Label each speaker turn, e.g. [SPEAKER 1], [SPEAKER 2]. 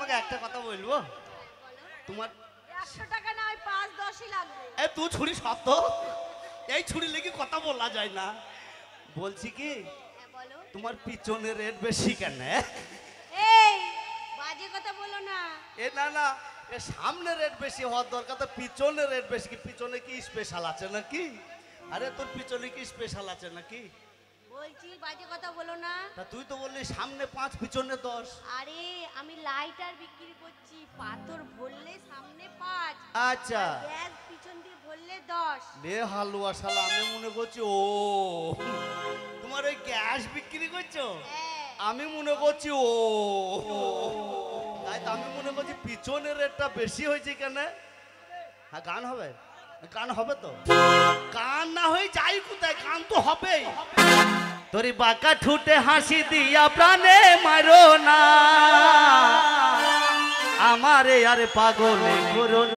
[SPEAKER 1] তোমাকে একটা কথা বলবো তোমার
[SPEAKER 2] 100 টাকা না ওই 5-10ই লাগবে।
[SPEAKER 1] এই তুই ছুরি শব্দ এই ছুরি লেগে কথা বলা যায় না বলছি কি
[SPEAKER 2] বলো
[SPEAKER 1] তোমার পিছনে রেট বেশি কেন
[SPEAKER 2] এই বাজে কথা বলো না।
[SPEAKER 1] এ না না এ সামনে রেট বেশি হওয়ার দরকার তো পিছনে রেট বেশি কি পিছনে কি স্পেশাল আছে নাকি আরে তোর পিছনে কি স্পেশাল আছে নাকি
[SPEAKER 2] বলছি বাজে কথা বলো না।
[SPEAKER 1] তা তুই তো বললি সামনে 5 পিছনে 10
[SPEAKER 2] আরে আমি লাইটার বিক্রি করছি পাথর ভরলে সামনে 5
[SPEAKER 1] আচ্ছা
[SPEAKER 2] গ্যাস পিছন দিয়ে ভরলে 10
[SPEAKER 1] লে হালুয়া শালা আমি মনে করছি ও তোমার ওই গ্যাস বিক্রি করছো আমি মনে করছি ও তাই তো আমি মনে করছি পিছনের রেটটা বেশি হয়েছে কেন হ্যাঁ গান হবে গান হবে তো গান না হয়ে যাই কোথায় গান তো হবেই তোরি বাঁকা ঠুটে হাসি দিয়া প্রাণে মারো না আমারে আরে পাগলে করো